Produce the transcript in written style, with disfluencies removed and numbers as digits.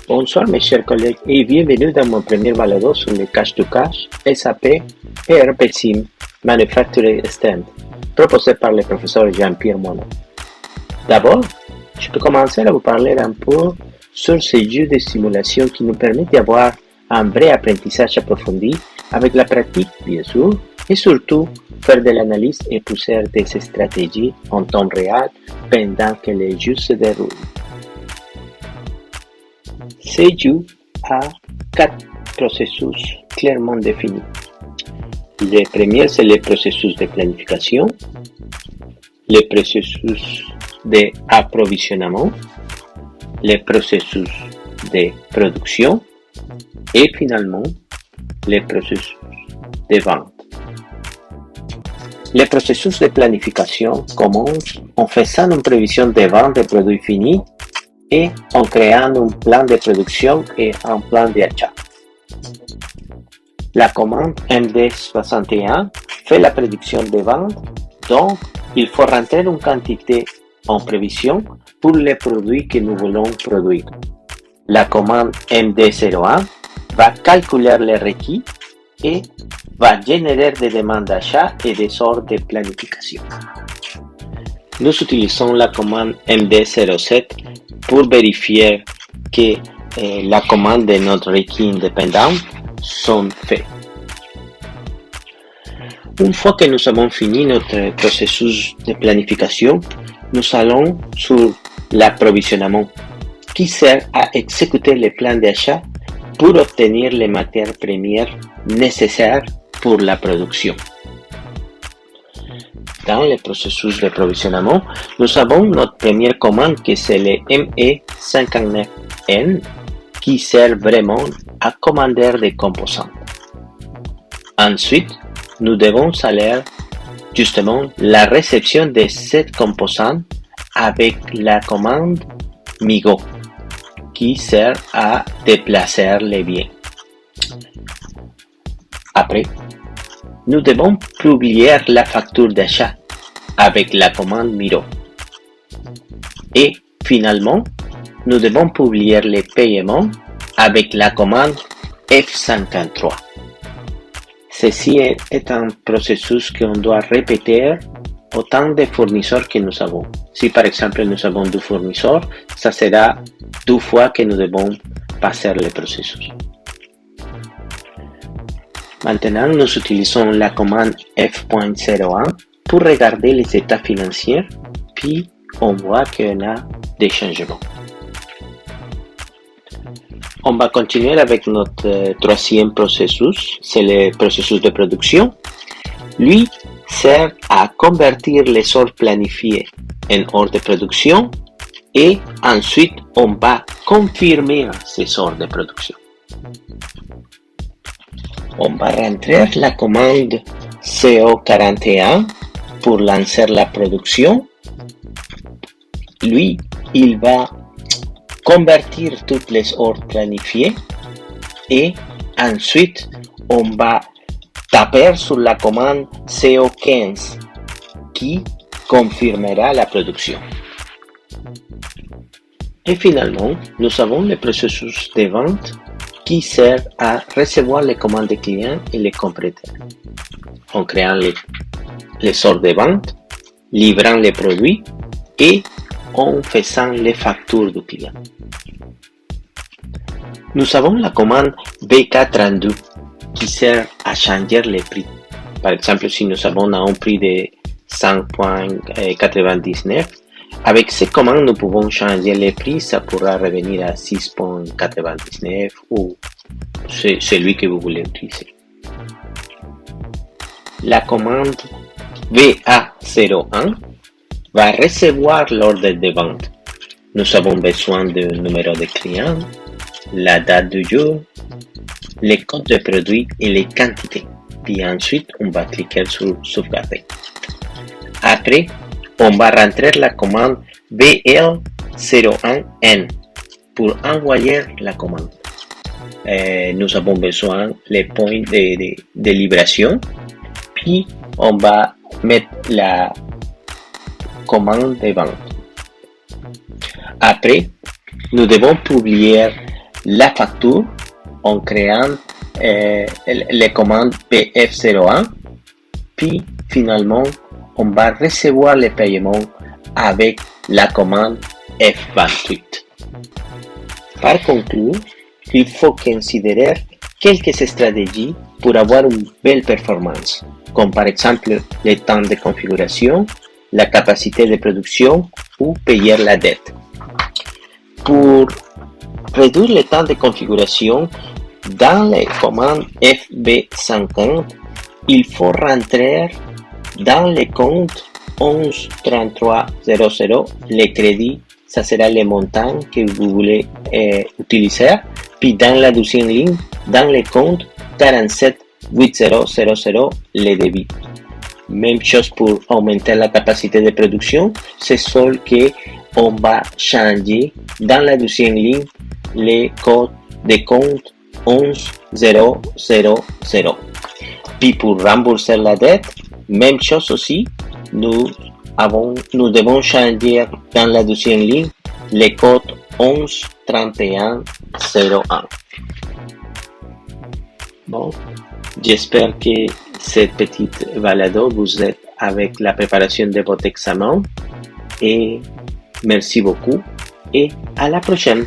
Bonsoir mes chers collègues et bienvenue dans mon premier balado sur le cache-to-cache SAP ERP Sim Manufacturing Stand, proposé par le professeur Jean-Pierre Monod. D'abord, je peux commencer à vous parler un peu sur ces jeux de simulation qui nous permettent d'avoir un vrai apprentissage approfondi avec la pratique, bien sûr, et surtout faire de l'analyse et pousser des stratégies en temps réel pendant que les jeux se déroulent. Ces jeux a 4 processus clairement définis. Le premier, c'est le processus de planification, le processus d'approvisionnement, le processus de production et finalement le processus de vente. Le processus de planification commence en faisant une prévision de vente des produits finis et en créant un plan de production et un plan d'achat. La commande MD61 fait la prédiction de vente, donc il faut rentrer une quantité en prévision pour les produits que nous voulons produire. La commande MD01 va calculer les requis et va générer des demandes d'achat et des ordres de planification. Nous utilisons la commande MD07 pour vérifier que la commande de notre requis indépendant sont faits. Une fois que nous avons fini notre processus de planification, nous allons sur l'approvisionnement qui sert à exécuter le plan d'achat pour obtenir les matières premières nécessaires pour la production. Dans le processus d'approvisionnement, nous avons notre première commande qui c'est le ME59N qui sert vraiment à commander des composants. Ensuite, nous devons aller justement la réception de cette composant avec la commande MIGO qui sert à déplacer les biens. Après, nous devons publier la facture d'achat avec la commande MIRO. Et finalement, nous devons publier les paiements avec la commande F53. Ceci est un processus qu'on doit répéter autant de fournisseurs que nous avons. Si par exemple nous avons 2 fournisseurs, ça sera 2 fois que nous devons passer le processus. Maintenant, nous utilisons la commande F.01 pour regarder les états financiers, puis on voit qu'on a des changements. On va continuer avec notre troisième processus, c'est le processus de production. Lui sert à convertir les ordres planifiés en ordres de production et ensuite on va confirmer ces ordres de production. On va rentrer la commande CO41 pour lancer la production. Lui, il va convertir toutes les ordres planifiés et ensuite on va taper sur la commande CO15 qui confirmera la production. Et finalement, nous avons le processus de vente qui sert à recevoir les commandes des clients et les compléter en créant les ordres de vente, livrant les produits et en faisant les factures du client. Nous avons la commande BK32 qui sert à changer les prix. Par exemple, si nous avons un prix de 5,99, avec cette commande, nous pouvons changer les prix, ça pourra revenir à 6,99 ou celui que vous voulez utiliser. La commande VA01 va recevoir l'ordre de vente. Nous avons besoin du numéro de client, la date du jour, les codes de produit et les quantités. Puis ensuite, on va cliquer sur sauvegarder. Après, on va rentrer la commande BL01N pour envoyer la commande. nous avons besoin les points de libération. Puis, on va mettre la commande de vente. Après, nous devons publier la facture en créant les commandes PF01. Puis, finalement, on va recevoir le paiement avec la commande F28. Par conclure, il faut considérer quelques stratégies pour avoir une belle performance, comme par exemple le temps de configuration, la capacité de production ou payer la dette. Pour réduire le temps de configuration, dans les commandes FB50, il faut rentrer dans le compte 11 33 00 les crédits, ça sera le montant que vous voulez utiliser. Puis dans la deuxième ligne, dans le compte 47 8000 les débits. Même chose pour augmenter la capacité de production, c'est seul que on va changer dans la deuxième ligne les codes de compte 11 000. Puis pour rembourser la dette, même chose aussi, nous devons changer dans la deuxième ligne les codes 11 31 01. Bon, j'espère que cette petite balado vous aide avec la préparation de votre examen et merci beaucoup et à la prochaine.